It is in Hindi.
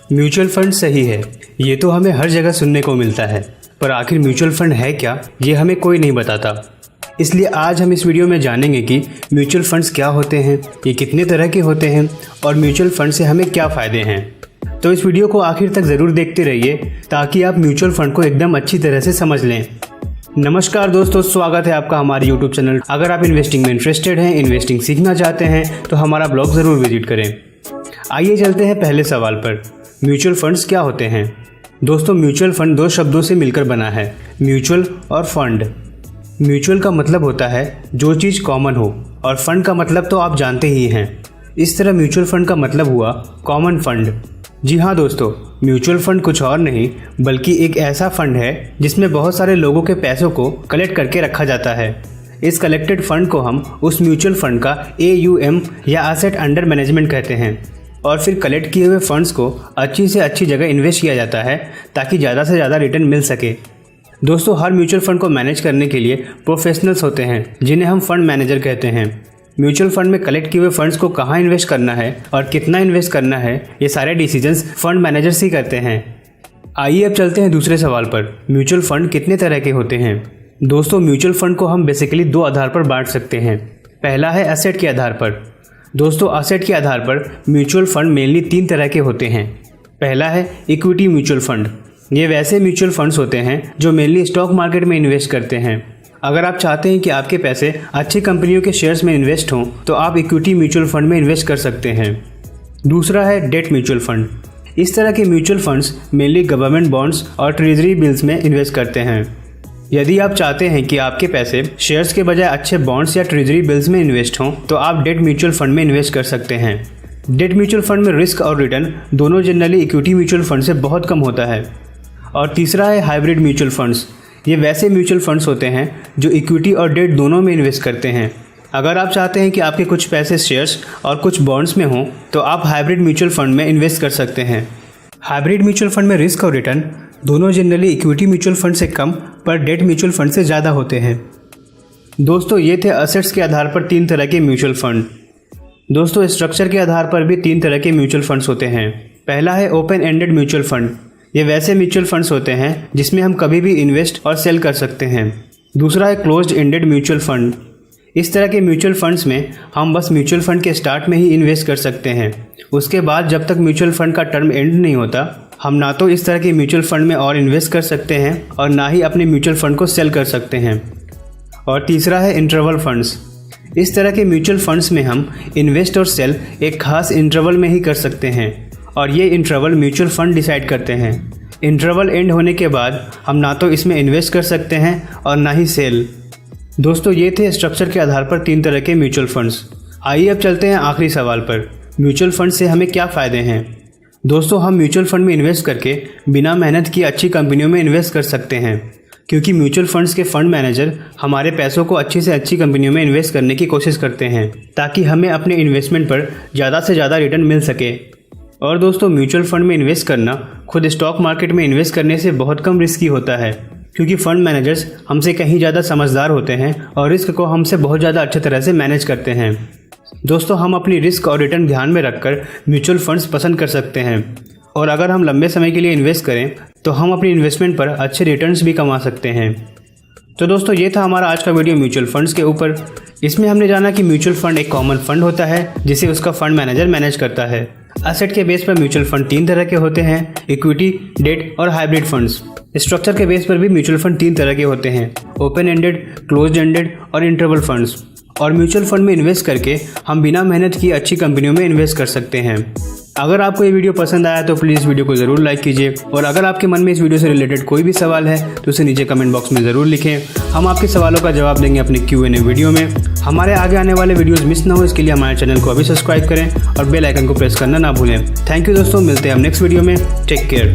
म्यूचुअल फंड सही है, ये तो हमें हर जगह सुनने को मिलता है, पर आखिर म्यूचुअल फंड है क्या, ये हमें कोई नहीं बताता। इसलिए आज हम इस वीडियो में जानेंगे कि म्यूचुअल फंड्स क्या होते हैं, ये कितने तरह के होते हैं और म्यूचुअल फंड से हमें क्या फ़ायदे हैं। तो इस वीडियो को आखिर तक ज़रूर देखते रहिए ताकि आप म्यूचुअल फंड को एकदम अच्छी तरह से समझ लें। नमस्कार दोस्तों, स्वागत है आपका हमारे यूट्यूब चैनल। अगर आप इन्वेस्टिंग में इंटरेस्टेड हैं, इन्वेस्टिंग सीखना चाहते हैं तो हमारा ब्लॉग ज़रूर विजिट करें। आइए चलते हैं पहले सवाल पर। म्यूचुअल फंड्स क्या होते हैं? दोस्तों, म्यूचुअल फंड दो शब्दों से मिलकर बना है, म्यूचुअल और फंड। म्यूचुअल का मतलब होता है जो चीज़ कॉमन हो और फंड का मतलब तो आप जानते ही हैं। इस तरह म्यूचुअल फंड का मतलब हुआ कॉमन फंड। जी हाँ दोस्तों, म्यूचुअल फंड कुछ और नहीं बल्कि एक ऐसा फंड है जिसमें बहुत सारे लोगों के पैसों को कलेक्ट करके रखा जाता है। इस कलेक्टेड फंड को हम उस म्यूचुअल फंड का AUM या एसेट अंडर मैनेजमेंट कहते हैं और फिर कलेक्ट किए हुए फंड्स को अच्छी से अच्छी जगह इन्वेस्ट किया जाता है ताकि ज़्यादा से ज़्यादा रिटर्न मिल सके। दोस्तों, हर म्यूचुअल फंड को मैनेज करने के लिए प्रोफेशनल्स होते हैं जिन्हें हम फंड मैनेजर कहते हैं। म्यूचुअल फंड में कलेक्ट किए हुए फंड्स को कहाँ इन्वेस्ट करना है और कितना इन्वेस्ट करना है, ये सारे डिसीजंस फंड मैनेजर्स ही करते हैं। आइए अब चलते हैं दूसरे सवाल पर। म्यूचुअल फंड कितने तरह के होते हैं? दोस्तों, म्यूचुअल फंड को हम बेसिकली दो आधार पर बांट सकते हैं। पहला है एसेट के आधार पर। दोस्तों, एसेट के आधार पर म्यूचुअल फंड मेनली तीन तरह के होते हैं। पहला है इक्विटी म्यूचुअल फंड। ये वैसे म्यूचुअल फंड्स होते हैं जो मेनली स्टॉक मार्केट में इन्वेस्ट करते हैं। अगर आप चाहते हैं कि आपके पैसे अच्छी कंपनियों के शेयर्स में इन्वेस्ट हों तो आप इक्विटी म्यूचुअल फंड में इन्वेस्ट कर सकते हैं। दूसरा है डेट म्यूचुअल फंड। इस तरह के mutual funds mainly government bonds और ट्रेजरी बिल्स में इन्वेस्ट करते हैं। यदि आप चाहते हैं कि आपके पैसे शेयर्स के बजाय अच्छे बॉन्ड्स या ट्रेजरी बिल्स में इन्वेस्ट हों तो आप डेट म्यूचुअल फंड में इन्वेस्ट कर सकते हैं। डेट म्यूचुअल फंड में रिस्क और रिटर्न दोनों जनरली इक्विटी म्यूचुअल फंड से बहुत कम होता है। और तीसरा है हाइब्रिड म्यूचुअल फंड्स। ये वैसे म्यूचुअल फंड्स होते हैं जो इक्विटी और डेट दोनों में इन्वेस्ट करते हैं। अगर आप चाहते हैं कि आपके कुछ पैसे शेयर्स और कुछ बॉन्ड्स में हों तो आप हाइब्रिड म्यूचुअल फंड में इन्वेस्ट कर सकते हैं। हाइब्रिड म्यूचुअल फंड में रिस्क और रिटर्न दोनों जनरली इक्विटी म्यूचुअल फंड से कम पर डेट म्यूचुअल फंड से ज़्यादा होते हैं। दोस्तों, ये थे असेट्स के आधार पर तीन तरह के म्यूचुअल फंड। दोस्तों, स्ट्रक्चर के आधार पर भी तीन तरह के म्यूचुअल फंड्स होते हैं। पहला है ओपन एंडेड म्यूचुअल फंड। ये वैसे म्यूचुअल फंड्स होते हैं जिसमें हम कभी भी इन्वेस्ट और सेल कर सकते हैं। दूसरा है क्लोज्ड एंडेड म्यूचुअल फंड। इस तरह के म्यूचुअल फंड्स में हम बस म्यूचुअल फंड के स्टार्ट में ही इन्वेस्ट कर सकते हैं। उसके बाद जब तक म्यूचुअल फंड का टर्म एंड नहीं होता, हम ना तो इस तरह के म्यूचुअल फंड में और इन्वेस्ट कर सकते हैं और ना ही अपने म्यूचुअल फंड को सेल कर सकते हैं। और तीसरा है इंटरवल फंड्स। इस तरह के म्यूचुअल फंड्स में हम इन्वेस्ट और सेल एक खास इंटरवल में ही कर सकते हैं और ये इंटरवल म्यूचुअल फंड डिसाइड करते हैं। इंटरवल एंड होने के बाद हम ना तो इसमें इन्वेस्ट कर सकते हैं और ना ही सेल। दोस्तों, ये थे स्ट्रक्चर के आधार पर तीन तरह के म्यूचुअल फंड्स। आइए अब चलते हैं आखिरी सवाल पर। म्यूचुअल फंड से हमें क्या फ़ायदे हैं? दोस्तों, हम म्यूचुअल फंड में इन्वेस्ट करके बिना मेहनत की अच्छी कंपनियों में इन्वेस्ट कर सकते हैं क्योंकि म्यूचुअल फंड्स के फंड मैनेजर हमारे पैसों को अच्छी से अच्छी कंपनियों में इन्वेस्ट करने की कोशिश करते हैं ताकि हमें अपने इन्वेस्टमेंट पर ज़्यादा से ज़्यादा रिटर्न मिल सके। और दोस्तों, म्यूचुअल फंड में इन्वेस्ट करना खुद स्टॉक मार्केट में इन्वेस्ट करने से बहुत कम रिस्की होता है क्योंकि फंड मैनेजर्स हमसे कहीं ज़्यादा समझदार होते हैं और रिस्क को हमसे बहुत ज़्यादा अच्छी तरह से मैनेज करते हैं। दोस्तों, हम अपनी रिस्क और रिटर्न ध्यान में रखकर म्यूचुअल फंड्स पसंद कर सकते हैं और अगर हम लंबे समय के लिए इन्वेस्ट करें तो हम अपनी इन्वेस्टमेंट पर अच्छे रिटर्न्स भी कमा सकते हैं। तो दोस्तों, ये था हमारा आज का वीडियो म्यूचुअल फंड्स के ऊपर। इसमें हमने जाना कि म्यूचुअल फंड एक कॉमन फंड होता है जिसे उसका फंड मैनेजर मैनेज करता है। एसेट के बेस पर म्यूचुअल फंड तीन तरह के होते हैं, इक्विटी, डेट और हाइब्रिड फंड्स। स्ट्रक्चर के बेस पर भी म्यूचुअल फंड तीन तरह के होते हैं, ओपन एंडेड, क्लोज्ड एंडेड और इंटरवल फंड्स। और म्यूचुअल फंड में इन्वेस्ट करके हम बिना मेहनत की अच्छी कंपनियों में इन्वेस्ट कर सकते हैं। अगर आपको ये वीडियो पसंद आया तो प्लीज़ वीडियो को ज़रूर लाइक कीजिए और अगर आपके मन में इस वीडियो से रिलेटेड कोई भी सवाल है तो उसे नीचे कमेंट बॉक्स में ज़रूर लिखें। हम आपके सवालों का जवाब देंगे अपने Q&A वीडियो में। हमारे आगे आने वाले वीडियोज़ मिस ना हो इसके लिए हमारे चैनल को अभी सब्सक्राइब करें और बेल आइकन को प्रेस करना ना भूलें। थैंक यू दोस्तों, मिलते हैं हम नेक्स्ट वीडियो में। Take care.